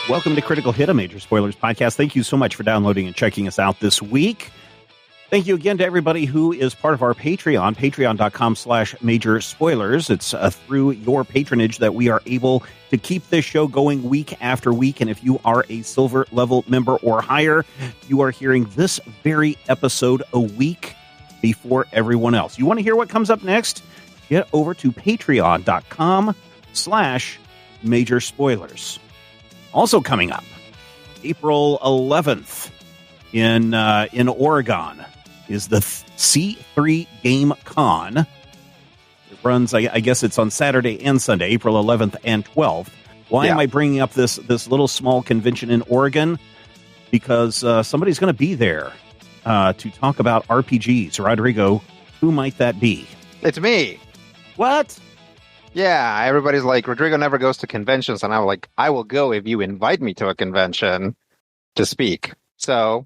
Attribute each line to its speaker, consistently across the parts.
Speaker 1: Welcome to Critical Hit, a Major Spoilers podcast. Thank you so much for downloading and checking us out this week. Thank you again to everybody who is part of our Patreon, patreon.com/major spoilers. It's through your patronage that we are able to keep this show going week after week. And if you are a silver level member or higher, you are hearing this very episode a week before everyone else. You want to hear what comes up next? Get over to patreon.com/major spoilers. Also coming up, April 11th in Oregon is the C3 Game Con. It runs, I guess it's on Saturday and Sunday, April 11th and 12th. Why am I bringing up this little small convention in Oregon? Because somebody's going to be there to talk about RPGs. Rodrigo, who might that be?
Speaker 2: It's me.
Speaker 1: What?
Speaker 2: Yeah, everybody's like, Rodrigo never goes to conventions, and I'm like, I will go if you invite me to a convention to speak. So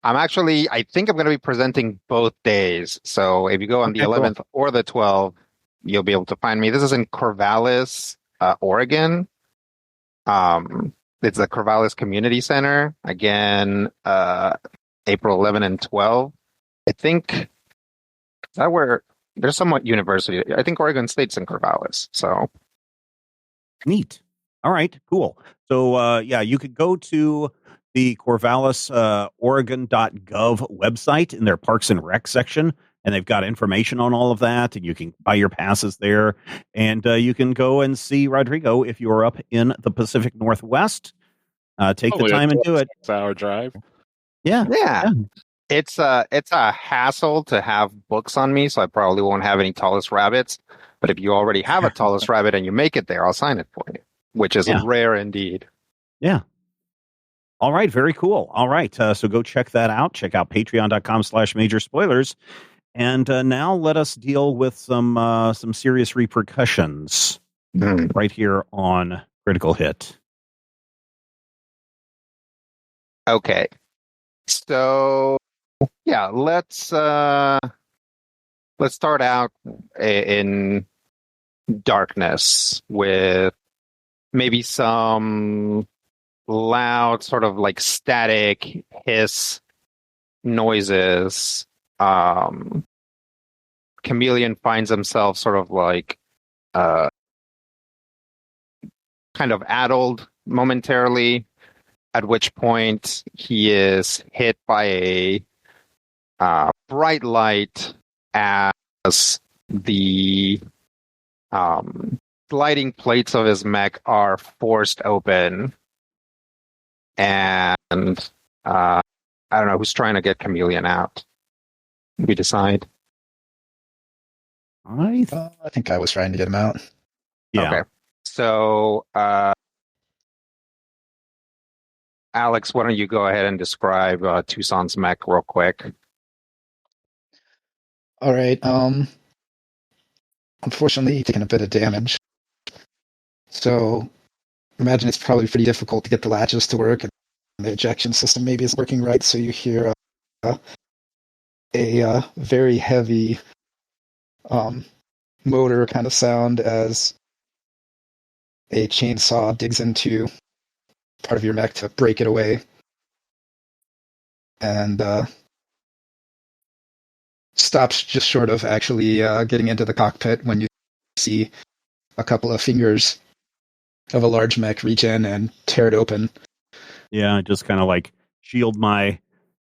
Speaker 2: I think I'm going to be presenting both days. So if you go on the 11th or the 12th, you'll be able to find me. This is in Corvallis, Oregon. It's the Corvallis Community Center. Again, April 11 and 12. I think, is that where... There's somewhat university. I think Oregon State's in Corvallis. So
Speaker 1: neat. All right, cool. So you could go to the Corvallis Oregon.gov website in their Parks and Rec section, and they've got information on all of that, and you can buy your passes there, and you can go and see Rodrigo if you're up in the Pacific Northwest. Take the time and do it.
Speaker 3: 6-hour drive.
Speaker 2: Yeah. It's a hassle to have books on me, so I probably won't have any Tallest Rabbits. But if you already have a Tallest Rabbit and you make it there, I'll sign it for you, which is rare indeed.
Speaker 1: Yeah. All right. Very cool. All right. So go check that out. Check out patreon.com/major spoilers. And now let us deal with some serious repercussions right here on Critical Hit.
Speaker 2: Okay. So let's start out in darkness with maybe some loud sort of like static hiss noises. Chameleon finds himself sort of like kind of addled momentarily, at which point he is hit by a bright light as the sliding plates of his mech are forced open. And I don't know who's trying to get Chameleon out. We decide.
Speaker 4: I think I was trying to get him out.
Speaker 1: Yeah.
Speaker 2: Okay. So, Alex, why don't you go ahead and describe Tucson's mech real quick?
Speaker 4: All right. Unfortunately, he's taken a bit of damage. So, imagine it's probably pretty difficult to get the latches to work, and the ejection system maybe isn't working right. So you hear a very heavy motor kind of sound as a chainsaw digs into part of your mech to break it away, and stops just short of actually getting into the cockpit when you see a couple of fingers of a large mech reach in and tear it open.
Speaker 1: Yeah, I just kind of like shield my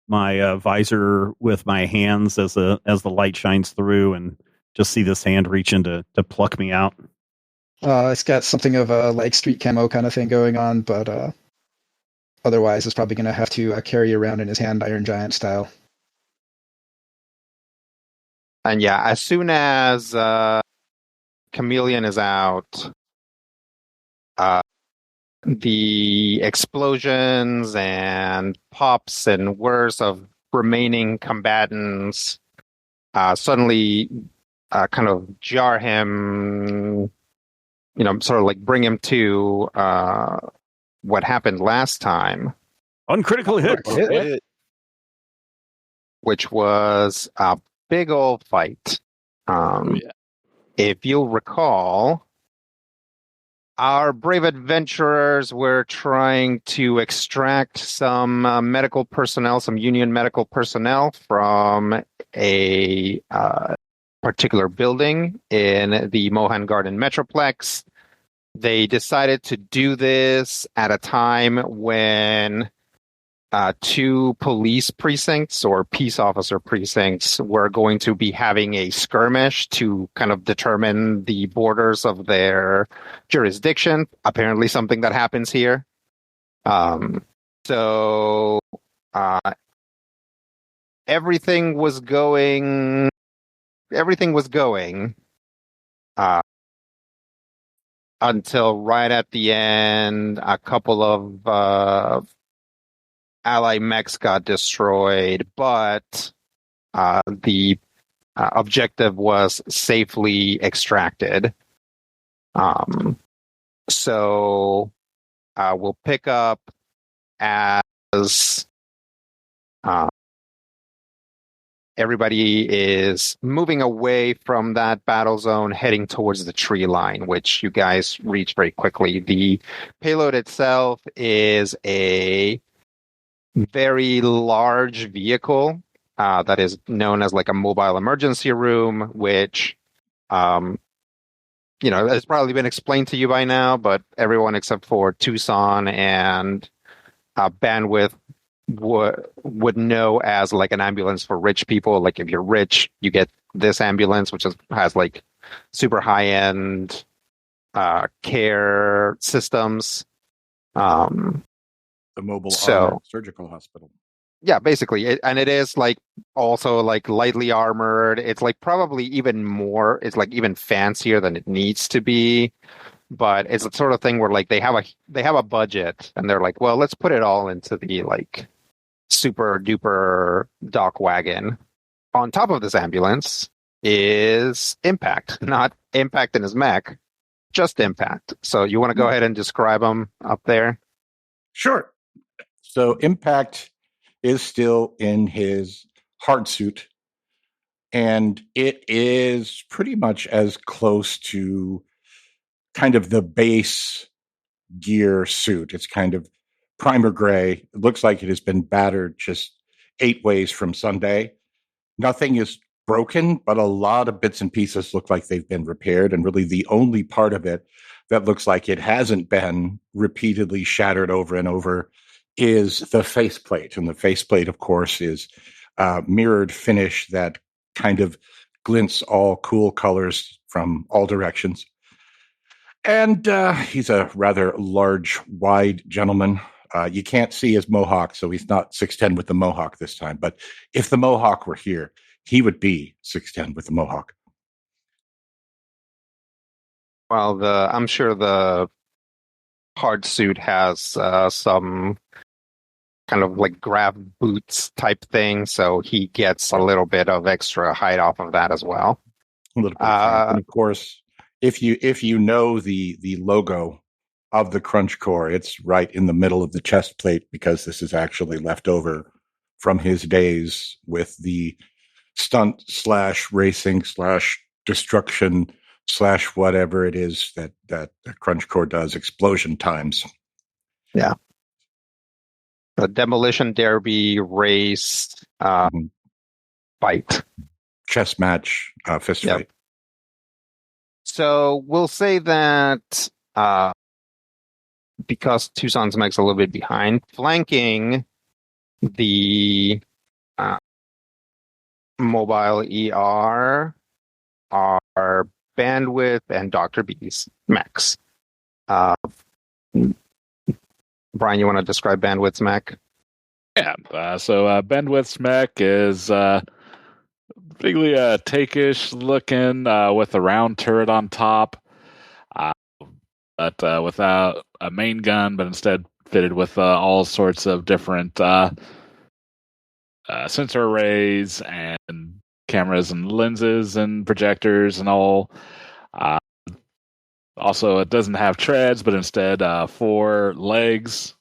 Speaker 1: visor with my hands as the light shines through, and just see this hand reach in to pluck me out.
Speaker 4: It's got something of a like street camo kind of thing going on, but otherwise it's probably going to have to carry around in his hand, Iron Giant style.
Speaker 2: And as soon as Chameleon is out, the explosions and pops and whirs of remaining combatants suddenly kind of jar him, sort of like bring him to what happened last time.
Speaker 1: Uncritical hit.
Speaker 2: Which was a big old fight. If you'll recall, Our brave adventurers were trying to extract some medical personnel, some Union medical personnel from a particular building in the Mohan Garden Metroplex. They decided to do this at a time when two police precincts or peace officer precincts were going to be having a skirmish to kind of determine the borders of their jurisdiction. Apparently, something that happens here. So everything was going. Everything was going until right at the end, a couple of ally mechs got destroyed, but the objective was safely extracted. So we'll pick up as everybody is moving away from that battle zone, heading towards the tree line, which you guys reach very quickly. The payload itself is a very large vehicle that is known as like a mobile emergency room, which has probably been explained to you by now, but everyone except for Tucson and Bandwidth would know as like an ambulance for rich people. Like if you're rich, you get this ambulance, which has like super high end care systems.
Speaker 3: The mobile armored surgical hospital.
Speaker 2: Yeah, basically. It is like also like lightly armored. It's like probably even more, it's like even fancier than it needs to be. But it's the sort of thing where like they have a budget and they're like, well, let's put it all into the like super duper dock wagon. On top of this ambulance is Impact, not Impact in his mech, just Impact. So you want to go ahead and describe him up there?
Speaker 3: Sure. So Impact is still in his hard suit, and it is pretty much as close to kind of the base gear suit. It's kind of primer gray. It looks like it has been battered just 8 ways from Sunday. Nothing is broken, but a lot of bits and pieces look like they've been repaired, and really the only part of it that looks like it hasn't been repeatedly shattered over and over is the faceplate. And the faceplate, of course, is mirrored finish that kind of glints all cool colors from all directions. And he's a rather large, wide gentleman. You can't see his mohawk, so he's not 6'10" with the mohawk this time. But if the mohawk were here, he would be 6'10" with the mohawk.
Speaker 2: Well, I'm sure the hard suit has some kind of like grab boots type thing, so he gets a little bit of extra height off of that as well.
Speaker 3: A little bit. And of course, if you know the logo of the Crunch Core, it's right in the middle of the chest plate, because this is actually left over from his days with the stunt / racing / destruction / whatever it is that the Crunch Core does, explosion times.
Speaker 2: Yeah. The demolition derby race fight.
Speaker 3: Chess match, fist fight.
Speaker 2: So we'll say that because Tucson's mech's a little bit behind, flanking the mobile ER are Bandwidth and Dr. B's mechs. Brian, you want to describe Bandwidth's mech?
Speaker 5: Yeah, so Bandwidth's mech is particularly take-ish looking with a round turret on top, but without a main gun, but instead fitted with all sorts of different sensor arrays and cameras and lenses and projectors and all. Also, it doesn't have treads, but instead 4 legs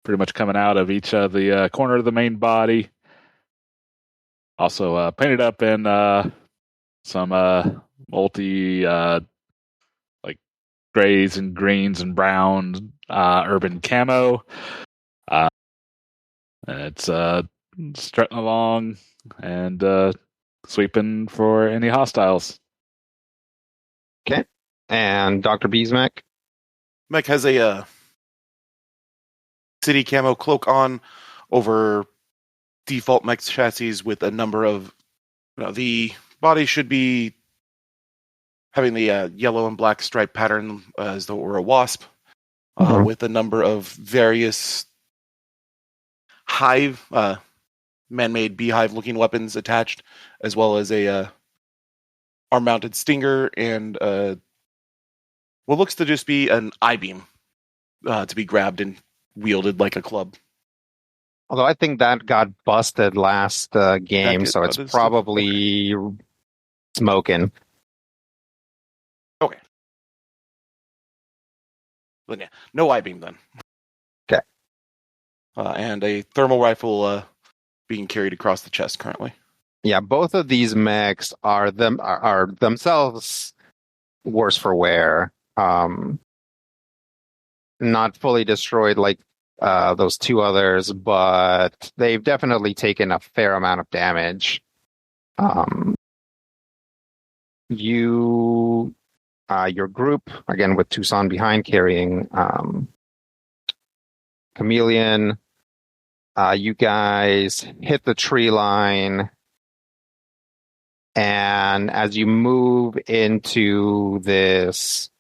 Speaker 5: pretty much coming out of each of the corner of the main body. Also painted up in some multi like grays and greens and browns urban camo. It's strutting along and sweeping for any hostiles.
Speaker 2: Okay. And Dr. Beesmack?
Speaker 6: Mech has a city camo cloak on over default mech chassis with a number of... the body should be having the yellow and black stripe pattern as though it were a wasp, with a number of various hive, man-made beehive-looking weapons attached, as well as a arm-mounted stinger and what looks to just be an I-beam to be grabbed and wielded like a club.
Speaker 2: Although I think that got busted last game, so it's probably smoking.
Speaker 6: Okay. Then yeah, no I-beam then.
Speaker 2: Okay.
Speaker 6: And a thermal rifle being carried across the chest currently.
Speaker 2: Yeah, both of these mechs are themselves worse for wear. Not fully destroyed like those two others, but they've definitely taken a fair amount of damage. Your group, again with Tucson behind carrying Chameleon, you guys hit the tree line, and as you move into this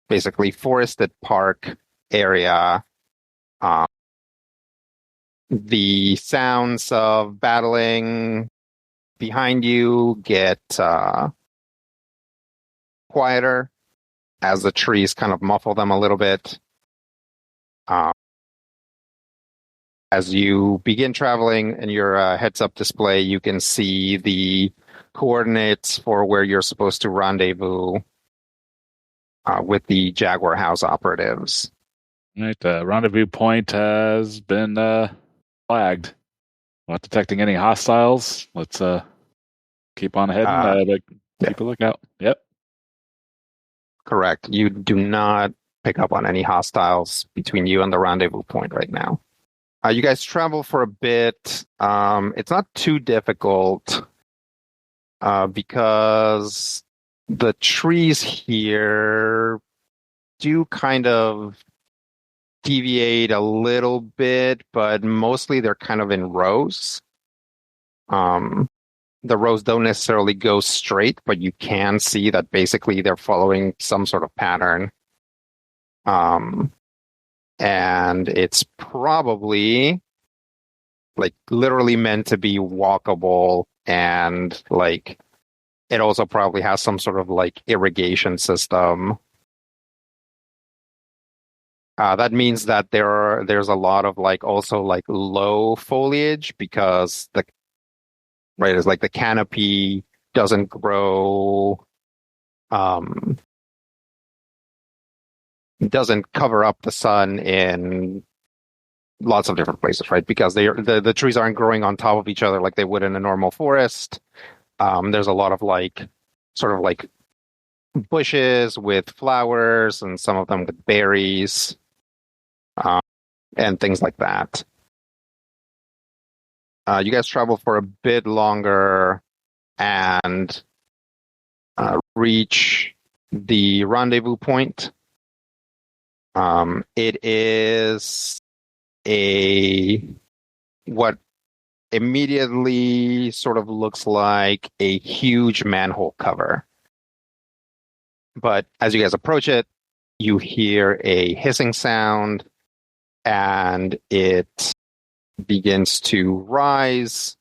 Speaker 2: basically forested park area, the sounds of battling behind you get quieter as the trees kind of muffle them a little bit. As you begin traveling in your heads-up display, you can see the coordinates for where you're supposed to rendezvous with the Jaguar House operatives.
Speaker 5: Right, the rendezvous point has been flagged. Not detecting any hostiles. Let's keep on heading. Keep a lookout. Yep.
Speaker 2: Correct. You do not pick up on any hostiles between you and the rendezvous point right now. You guys travel for a bit. It's not too difficult because the trees here do kind of deviate a little bit, but mostly they're kind of in rows. The rows don't necessarily go straight, but you can see that basically they're following some sort of pattern. And it's probably like literally meant to be walkable, and like it also probably has some sort of like irrigation system. That means that there's a lot of like also like low foliage because it's like the canopy doesn't grow, doesn't cover up the sun in lots of different places, right? Because the trees aren't growing on top of each other like they would in a normal forest. There's a lot of like sort of like bushes with flowers and some of them with berries, and things like that. You guys travel for a bit longer and reach the rendezvous point. It is what immediately sort of looks like a huge manhole cover. But as you guys approach it, you hear a hissing sound, and it begins to rise.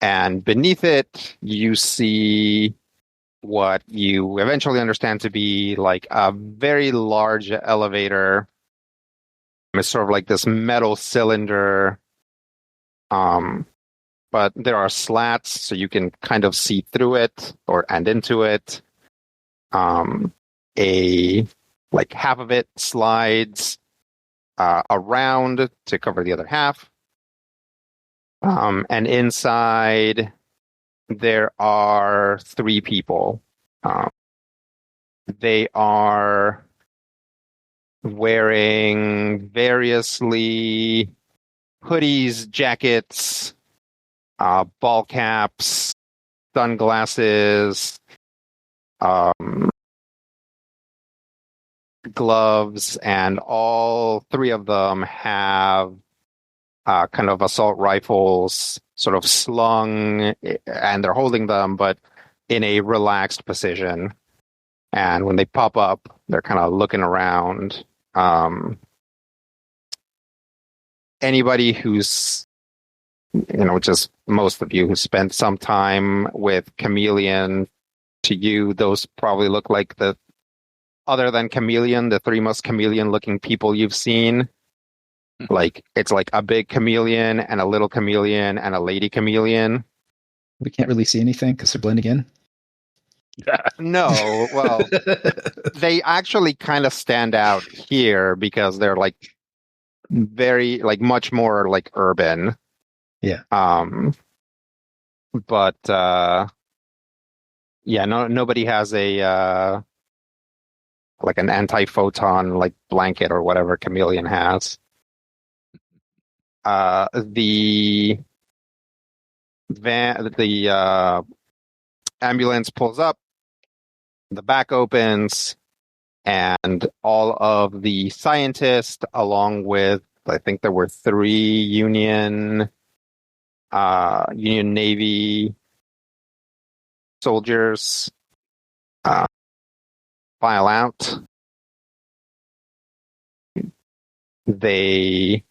Speaker 2: And beneath it, you see what you eventually understand to be like a very large elevator. It's sort of like this metal cylinder, but there are slats so you can kind of see through it and into it. Like half of it slides around to cover the other half. And inside there are three people. They are wearing variously hoodies, jackets, ball caps, sunglasses, gloves, and all three of them have kind of assault rifles sort of slung, and they're holding them, but in a relaxed position. And when they pop up, they're kind of looking around. Anybody who's, just most of you who spent some time with Chameleon, to you, those probably look like other than Chameleon, the three most chameleon-looking people you've seen. Like, it's like a big chameleon and a little chameleon and a lady chameleon.
Speaker 4: We can't really see anything because they're blending in.
Speaker 2: No, well, they actually kind of stand out here because they're like very, like much more like urban.
Speaker 4: Yeah.
Speaker 2: But yeah, nobody has a like an anti-photon like blanket or whatever Chameleon has. The ambulance pulls up, the back opens, and all of the scientists, along with, I think there were 3 Union Navy soldiers, file out. They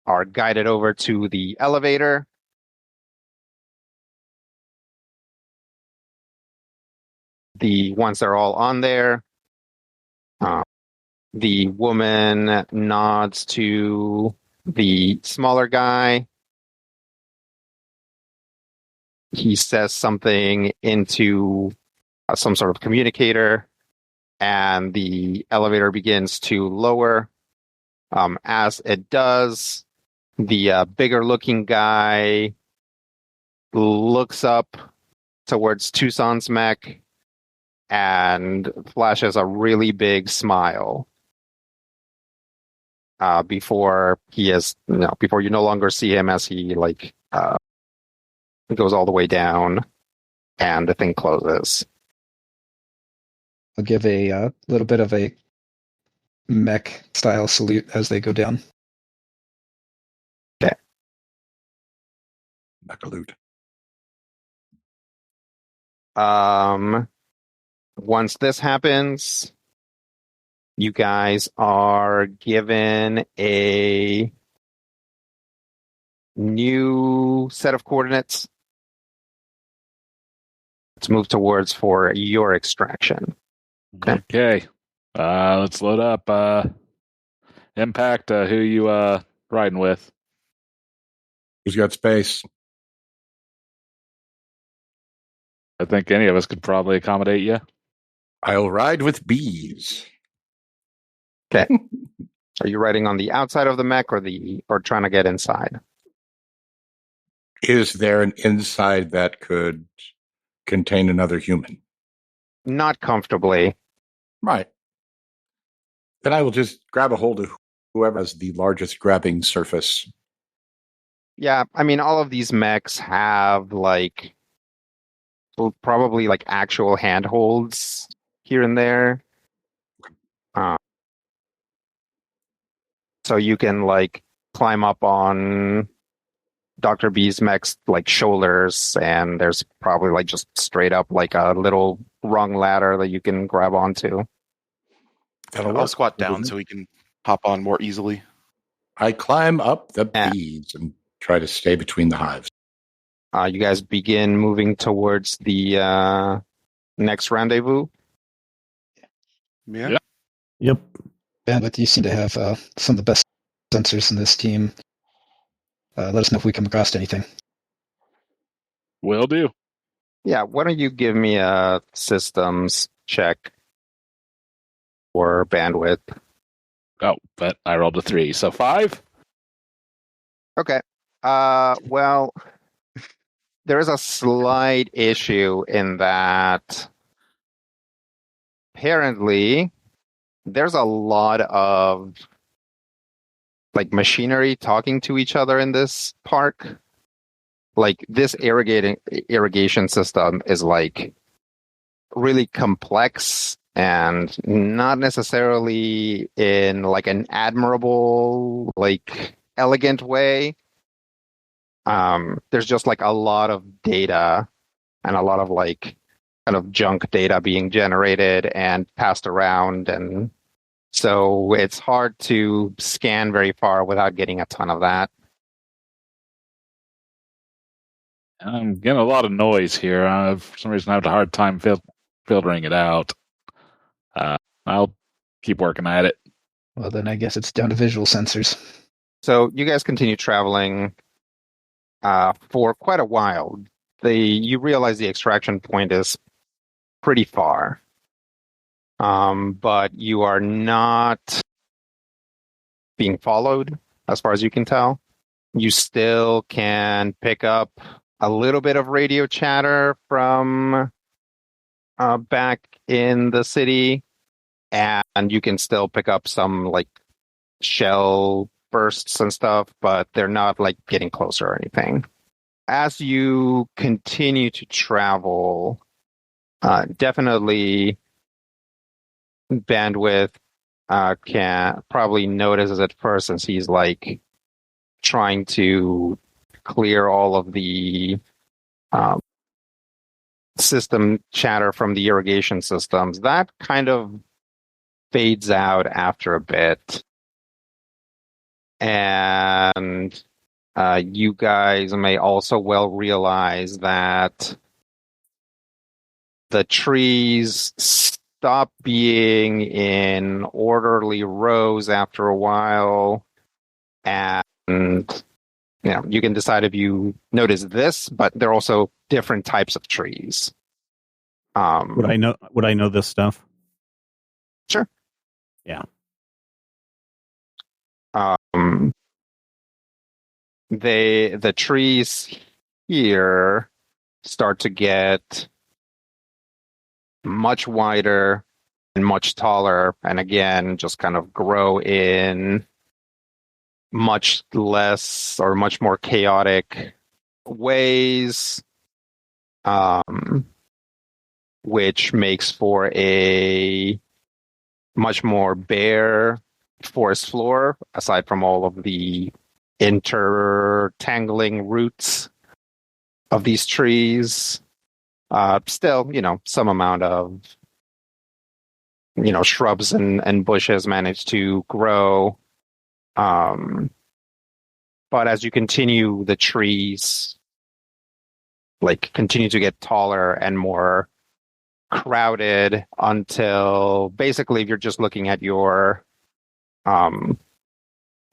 Speaker 2: are guided over to the elevator. Once they're all on there, the woman nods to the smaller guy. He says something into some sort of communicator, and the elevator begins to lower. As it does, the bigger looking guy looks up towards Tucson's mech and flashes a really big smile. Before you no longer see him as he goes all the way down and the thing closes.
Speaker 4: I'll give a little bit of a mech style salute as they go down.
Speaker 2: Okay.
Speaker 3: Mechalute.
Speaker 2: Once this happens, you guys are given a new set of coordinates to move towards for your extraction.
Speaker 5: Okay. Let's load up. Impact, who you riding with?
Speaker 3: Who's got space?
Speaker 5: I think any of us could probably accommodate you.
Speaker 3: I'll ride with bees.
Speaker 2: Okay. Are you riding on the outside of the mech or trying to get inside?
Speaker 3: Is there an inside that could contain another human?
Speaker 2: Not comfortably.
Speaker 3: Right. Then I will just grab a hold of whoever has the largest grabbing surface.
Speaker 2: Yeah, I mean, all of these mechs have probably actual handholds here and there. So you can climb up on Dr. B's mech's shoulders, and there's probably just straight up a little rung ladder that you can grab onto.
Speaker 6: I'll squat down so we can hop on more easily.
Speaker 3: I climb up the bees and try to stay between the hives.
Speaker 2: You guys begin moving towards the next rendezvous.
Speaker 6: Yeah.
Speaker 1: Yep.
Speaker 4: Bandwidth, you seem to have some of the best sensors in this team. Let us know if we come across anything.
Speaker 5: Will do.
Speaker 2: Yeah, why don't you give me a systems check for bandwidth?
Speaker 5: Oh, but I rolled a 3, so 5.
Speaker 2: Okay. Well, there is a slight issue in that apparently there's a lot of like machinery talking to each other in this park. Like this irrigation system is like really complex and not necessarily in like an admirable, like elegant way. There's just like a lot of data and a lot of like kind of junk data being generated and passed around, and so it's hard to scan very far without getting a ton of that.
Speaker 5: I'm getting a lot of noise here. For some reason, I have a hard time filtering it out. I'll keep working at it.
Speaker 4: Well, then I guess it's down to visual sensors.
Speaker 2: So you guys continue traveling for quite a while. You realize the extraction point is pretty far, but you are not being followed as far as you can tell. You still can pick up a little bit of radio chatter from back in the city, and you can still pick up some like shell bursts and stuff, but they're not like getting closer or anything. As you continue to travel, definitely Bandwidth can probably notices at first, since he's like trying to clear all of the system chatter from the irrigation systems. That kind of fades out after a bit. And you guys may also well realize that the trees stop being in orderly rows after a while, and you can decide if you notice this, but they're also different types of trees.
Speaker 1: Would I know this stuff?
Speaker 2: Sure.
Speaker 1: Yeah.
Speaker 2: The trees here start to get much wider and much taller, and again just kind of grow in much less or much more chaotic ways, which makes for a much more bare forest floor, aside from all of the intertangling roots of these trees. Still, some amount of, shrubs and bushes manage to grow. But as you continue, the trees continue to get taller and more crowded until basically, if you're just looking at your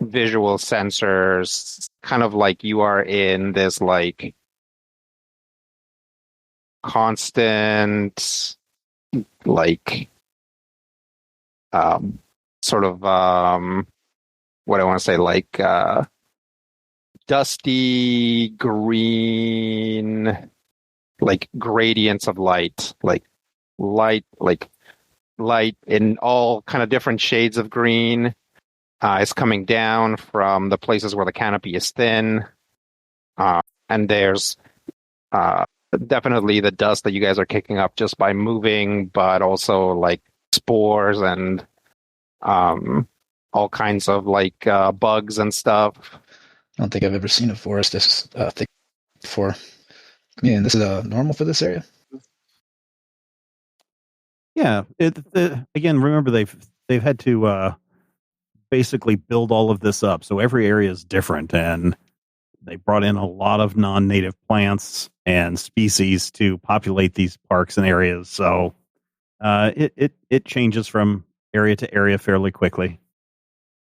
Speaker 2: visual sensors, kind of like you are in this constant sort of what I want to say, dusty green, gradients of light, light in all kind of different shades of green is coming down from the places where the canopy is thin, and there's definitely the dust that you guys are kicking up just by moving, but also spores and all kinds of bugs and stuff.
Speaker 4: I don't think I've ever seen a forest this thick before. This is normal for this area.
Speaker 1: Yeah. Again, remember they've had to basically build all of this up, so every area is different, and they brought in a lot of non-native plants and species to populate these parks and areas. So it changes from area to area fairly quickly.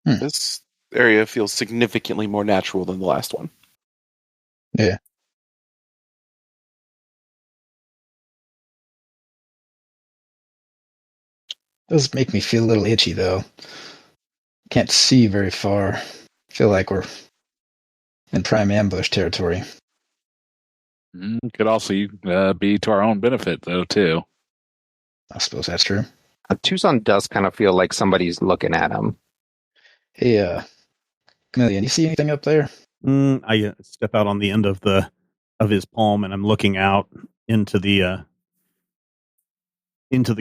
Speaker 6: This area feels significantly more natural than the last one.
Speaker 4: Yeah. Does make me feel a little itchy, though. Can't see very far. Feel like we're in prime ambush territory.
Speaker 5: Could also be to our own benefit, though, too.
Speaker 4: I suppose that's true.
Speaker 2: Tucson does kind of feel like somebody's looking at him.
Speaker 4: Hey, Chameleon, you see anything up there?
Speaker 1: I step out on the end of his palm, and I'm looking out into the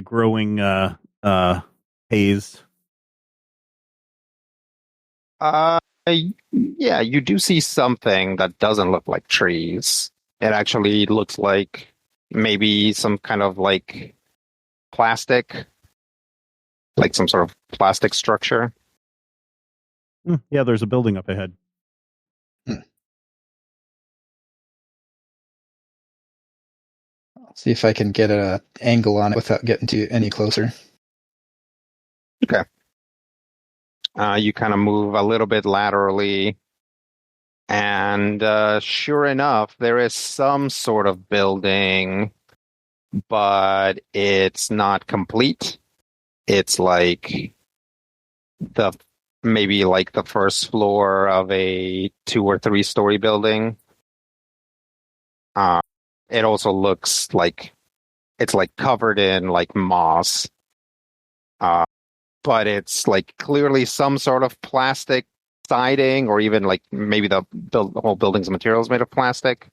Speaker 1: growing haze.
Speaker 2: Yeah, you do see something that doesn't look like trees. It actually looks like maybe some kind of like plastic, like some sort of plastic structure.
Speaker 1: Yeah, there's a building up ahead.
Speaker 4: I'll see if I can get an angle on it without getting to any closer.
Speaker 2: Okay. You kind of move a little bit laterally, and sure enough, there is some sort of building, but it's not complete. It's like maybe like the first floor of a 2 or 3 story building. It also looks like it's like covered in like moss. But it's like clearly some sort of plastic siding, or even like maybe the whole building's materials made of plastic.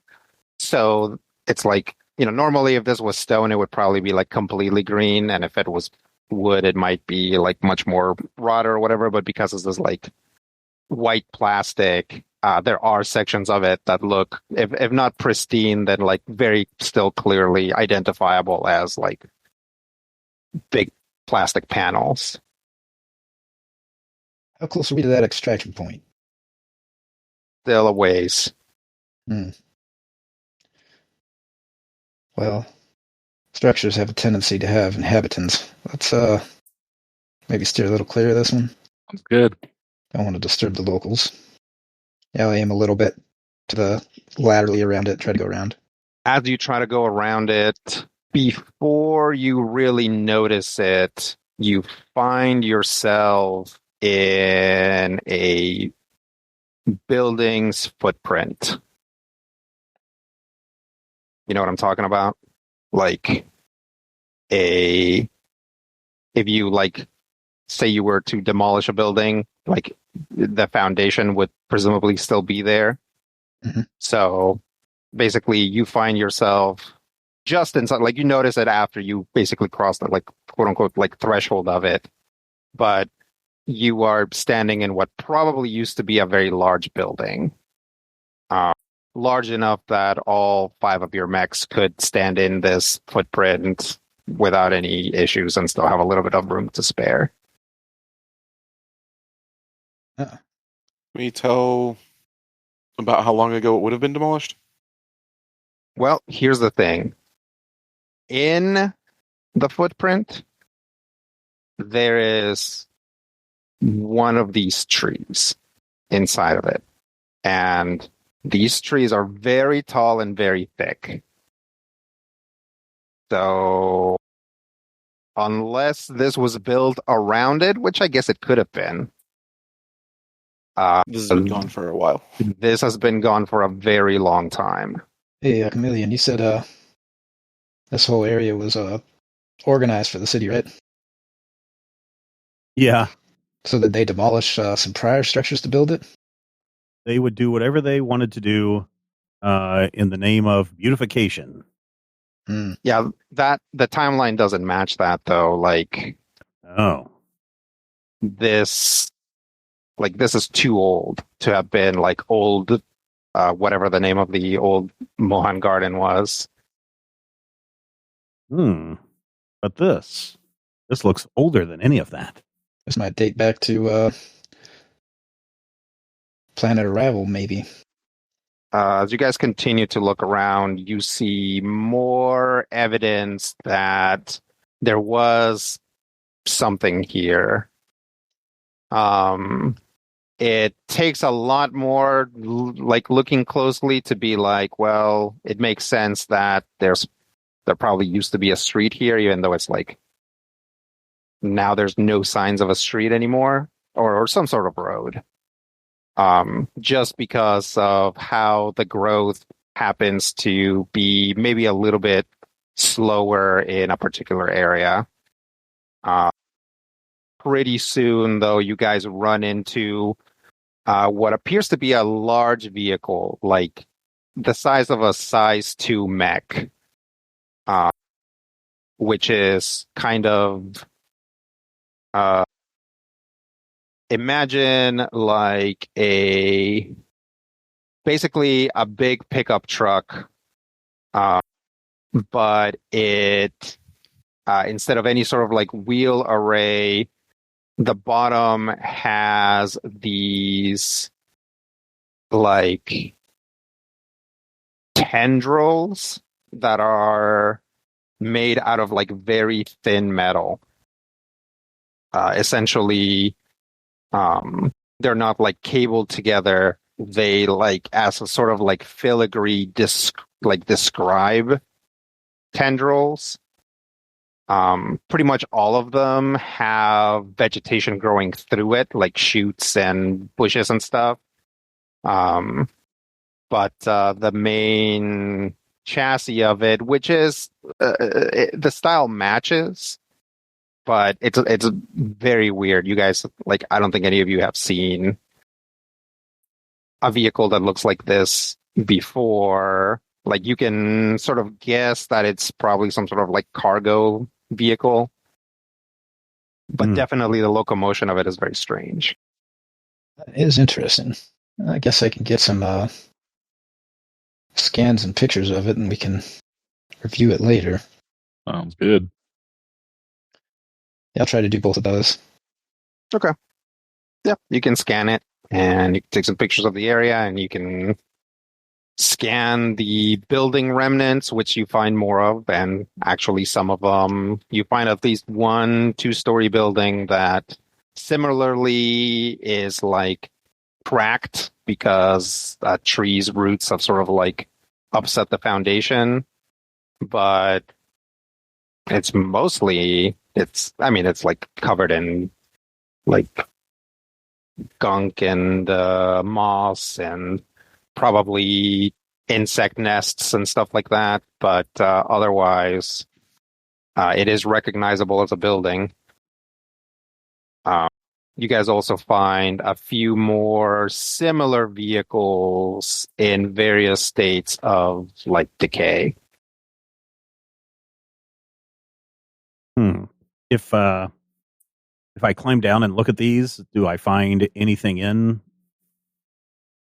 Speaker 2: So it's like, normally if this was stone, it would probably be like completely green. And if it was wood, it might be like much more rot or whatever. But because it's this like white plastic, there are sections of it that look, if not pristine, then like very still clearly identifiable as like big plastic panels.
Speaker 4: How close are we to that extraction point?
Speaker 2: Still a ways.
Speaker 4: Well, structures have a tendency to have inhabitants. Let's maybe steer a little clear of this one.
Speaker 5: Sounds good.
Speaker 4: Don't want to disturb the locals. Yeah, I'll aim a little bit to the laterally around it, try to go around.
Speaker 2: As you try to go around it, before you really notice it, you find yourself in a building's footprint. You know what I'm talking about? Like if you like, say you were to demolish a building, like the foundation would presumably still be there.
Speaker 4: Mm-hmm.
Speaker 2: So basically you find yourself just inside, like you notice it after you basically cross the like quote unquote like threshold of it. But you are standing in what probably used to be a very large building. Large enough that all 5 of your mechs could stand in this footprint without any issues and still have a little bit of room to spare.
Speaker 6: Can we tell about how long ago it would have been demolished?
Speaker 2: Well, here's the thing. In the footprint, there is one of these trees inside of it. And these trees are very tall and very thick. So, unless this was built around it, which I guess it could have been.
Speaker 6: This has been gone for a while.
Speaker 2: This has been gone for a very long time.
Speaker 4: Hey, Chameleon, you said this whole area was organized for the city, right?
Speaker 1: Yeah.
Speaker 4: So did they demolish some prior structures to build it?
Speaker 1: They would do whatever they wanted to do in the name of beautification.
Speaker 2: Yeah, the timeline doesn't match that though. Like, this is too old to have been like old, whatever the name of the old Mohan Garden was.
Speaker 1: But this looks older than any of that.
Speaker 4: This might date back to Planet Arrival, maybe.
Speaker 2: As you guys continue to look around, you see more evidence that there was something here. It takes a lot more like looking closely to be like, well, it makes sense that there probably used to be a street here, even though it's like now there's no signs of a street anymore, or some sort of road. Just because of how the growth happens to be maybe a little bit slower in a particular area. Pretty soon, though, you guys run into what appears to be a large vehicle, like the size of a size 2 mech, which is kind of imagine like basically a big pickup truck, but it instead of any sort of like wheel array, the bottom has these like tendrils that are made out of like very thin metal. Essentially, they're not like cabled together. They like as a sort of like filigree describe tendrils. Pretty much all of them have vegetation growing through it, like shoots and bushes and stuff. But the main chassis of it, which is the style matches, but it's very weird. You guys, like, I don't think any of you have seen a vehicle that looks like this before. Like, you can sort of guess that it's probably some sort of like cargo vehicle, but definitely the locomotion of it is very strange.
Speaker 4: That is interesting. I guess I can get some scans and pictures of it, and we can review it later.
Speaker 5: Sounds good.
Speaker 4: Yeah, I'll try to do both of those.
Speaker 2: Okay. Yeah, you can scan it, and you can take some pictures of the area, and you can scan the building remnants, which you find more of, and actually some of them, you find at least 1 2-story building that similarly is like cracked because trees' roots have sort of like upset the foundation, but it's mostly, it's like covered in like gunk and moss and probably insect nests and stuff like that, but otherwise it is recognizable as a building. You guys also find a few more similar vehicles in various states of like decay.
Speaker 1: If I climb down and look at these, do I find anything in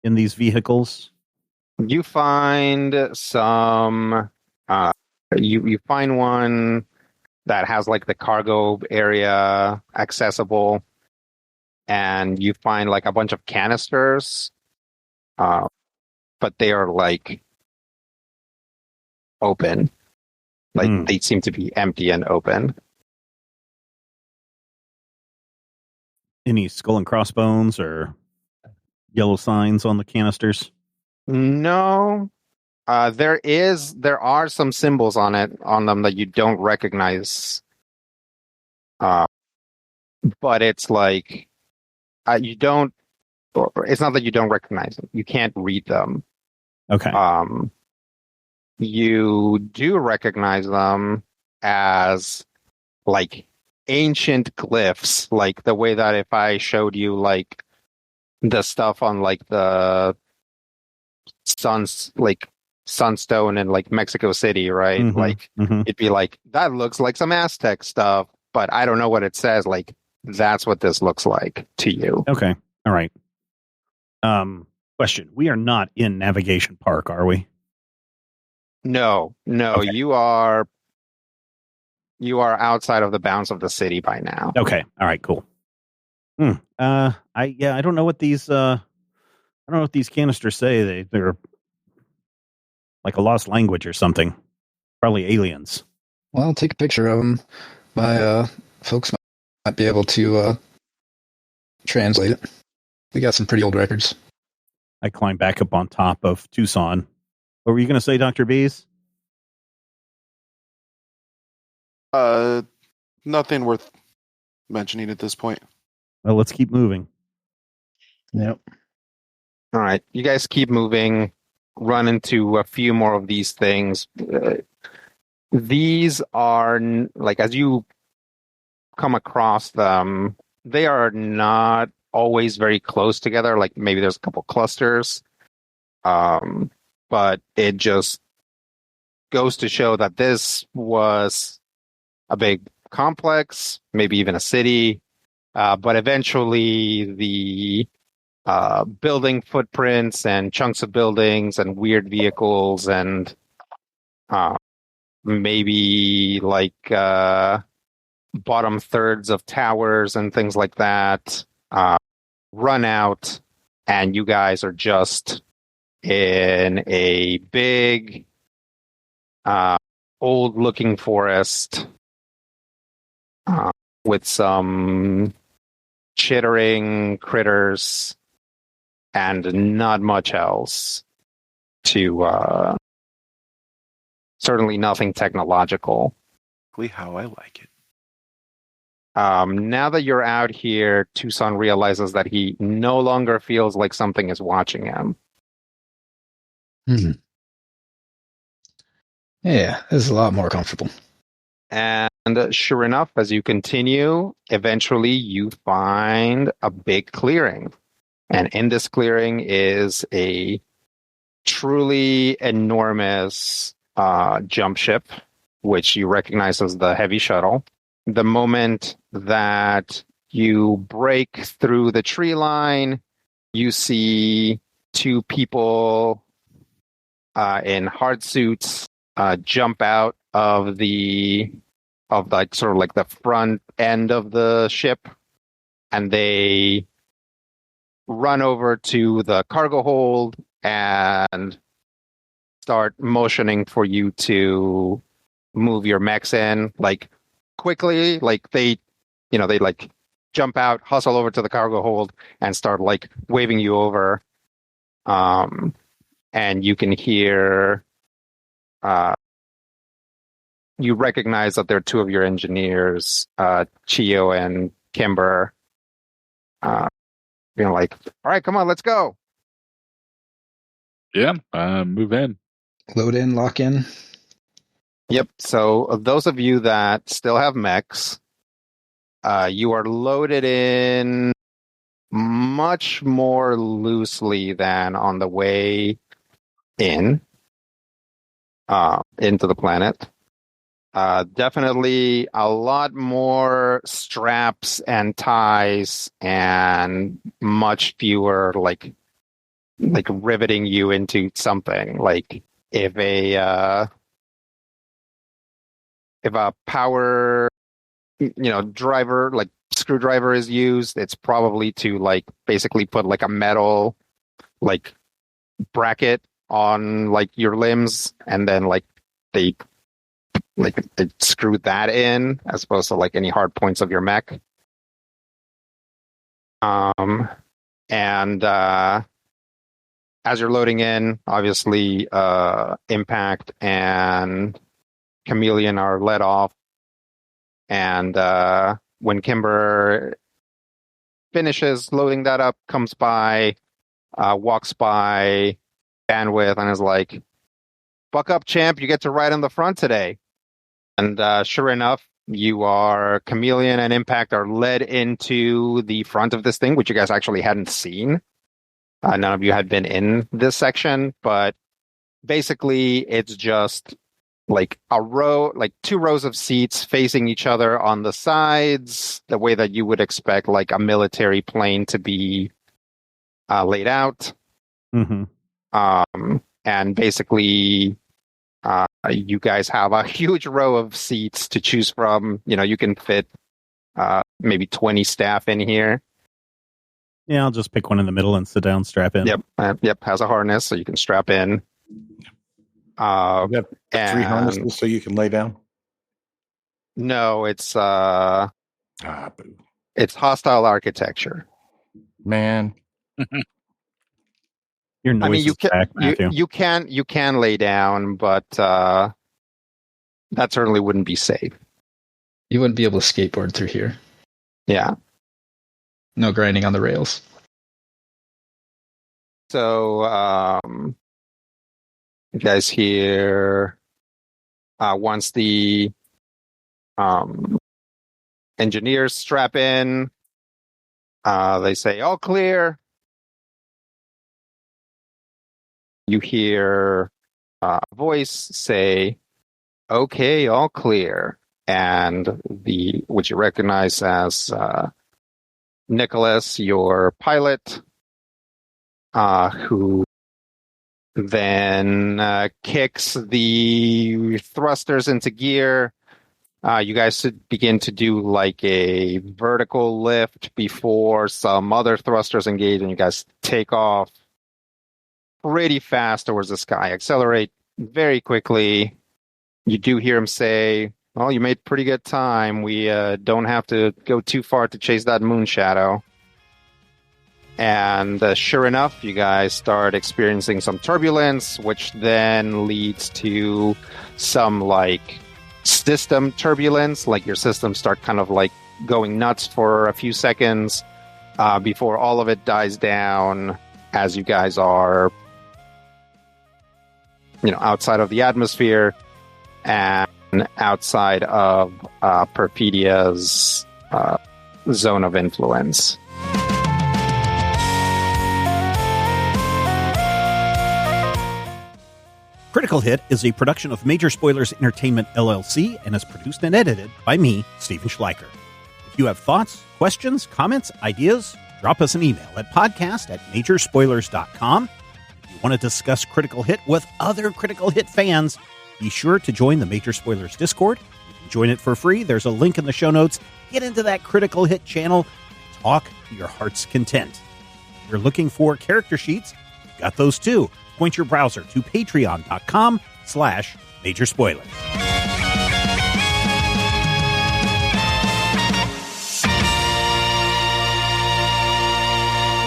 Speaker 1: these vehicles?
Speaker 2: You find some. You find one that has like the cargo area accessible, and you find like a bunch of canisters, but they are like open. Like they seem to be empty and open.
Speaker 1: Any skull and crossbones or yellow signs on the canisters?
Speaker 2: No. There are some symbols on them that you don't recognize. But it's like you don't. It's not that you don't recognize them. You can't read them.
Speaker 1: Okay.
Speaker 2: You do recognize them as like ancient glyphs, like the way that if I showed you like the stuff on like the sunstone in like Mexico City, right? It'd be like, that looks like some Aztec stuff, but I don't know what it says. Like, that's what this looks like to you.
Speaker 1: Okay. All right. Question. We are not in Navigation Park, are we?
Speaker 2: No. Okay. You are outside of the bounds of the city by now.
Speaker 1: Okay. All right, cool. I don't know what these canisters say. They're like a lost language or something. Probably aliens.
Speaker 4: Well, I'll take a picture of them. My folks might be able to translate it. We got some pretty old records.
Speaker 1: I climb back up on top of Tucson. What were you going to say, Dr. Bees?
Speaker 6: Nothing worth mentioning at this point.
Speaker 1: Well, let's keep moving.
Speaker 4: Yep.
Speaker 2: All right. You guys keep moving, run into a few more of these things. These are, like, as you come across them, they are not always very close together. Like maybe there's a couple clusters. But it just goes to show that this was a big complex, maybe even a city. But eventually the building footprints and chunks of buildings and weird vehicles and maybe like bottom thirds of towers and things like that run out, and you guys are just in a big old looking forest with some chittering critters and not much else to certainly nothing technological.
Speaker 6: How I like it.
Speaker 2: Now that you're out here, Tucson realizes that he no longer feels like something is watching him.
Speaker 4: Yeah, this is a lot more comfortable.
Speaker 2: And sure enough, as you continue, eventually you find a big clearing. And in this clearing is a truly enormous jump ship, which you recognize as the heavy shuttle. The moment that you break through the tree line, you see two people in hard suits jump out of the sort of like the front end of the ship, and they run over to the cargo hold and start motioning for you to move your mechs in, like quickly. Like they like jump out, hustle over to the cargo hold, and start like waving you over. And you can hear. You recognize that there are two of your engineers, Chio and Kimber. Like, all right, come on, let's go.
Speaker 5: Yeah, move in.
Speaker 4: Load in, lock in.
Speaker 2: Yep. So those of you that still have mechs, you are loaded in much more loosely than on the way in into the planet. Definitely a lot more straps and ties and much fewer like riveting you into something. Like if a power driver, like screwdriver, is used, it's probably to like basically put like a metal like bracket on like your limbs, and then like they screw that in as opposed to like any hard points of your mech. And as you're loading in, obviously Impact and Chameleon are let off, and when Kimber finishes loading that up, comes by, walks by Bandwidth, and is like, "Buck up, champ! You get to ride on the front today." And sure enough, Chameleon and Impact are led into the front of this thing, which you guys actually hadn't seen. None of you had been in this section, but basically it's just like a row, like two rows of seats facing each other on the sides, the way that you would expect like a military plane to be laid out.
Speaker 1: Mm-hmm.
Speaker 2: And basically you guys have a huge row of seats to choose from. You can fit maybe 20 staff in here.
Speaker 1: Yeah, I'll just pick one in the middle and sit down, strap in.
Speaker 2: Yep. Has a harness, so you can strap in.
Speaker 3: You have 3 harnesses so you can lay down?
Speaker 2: No, it's
Speaker 3: boo.
Speaker 2: It's hostile architecture.
Speaker 3: Man.
Speaker 1: Your noise
Speaker 2: you
Speaker 1: is back, Matthew.
Speaker 2: you can lay down, but that certainly wouldn't be safe.
Speaker 4: You wouldn't be able to skateboard through here.
Speaker 2: Yeah.
Speaker 4: No grinding on the rails.
Speaker 2: So you guys hear once the engineers strap in. They say, all clear. You hear a voice say, okay, all clear. And which you recognize as Nicholas, your pilot, who then kicks the thrusters into gear. You guys begin to do like a vertical lift before some other thrusters engage, and you guys take off pretty fast towards the sky. Accelerate very quickly. You do hear him say, well, you made pretty good time. We don't have to go too far to chase that moon shadow. And sure enough, you guys start experiencing some turbulence, which then leads to some like system turbulence, like your systems start kind of like going nuts for a few seconds before all of it dies down as you guys are, outside of the atmosphere and outside of Perfidia's zone of influence.
Speaker 1: Critical Hit is a production of Major Spoilers Entertainment, LLC, and is produced and edited by me, Stephen Schleicher. If you have thoughts, questions, comments, ideas, drop us an email at podcast@majorspoilers.com. If you want to discuss Critical Hit with other Critical Hit fans, be sure to join the Major Spoilers Discord. You can join it for free. There's a link in the show notes. Get into that Critical Hit channel and talk to your heart's content. If you're looking for character sheets, we've got those too. Point your browser to patreon.com/Major Spoilers.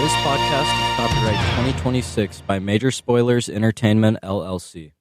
Speaker 7: This podcast is copyright 2026 by Major Spoilers Entertainment, LLC.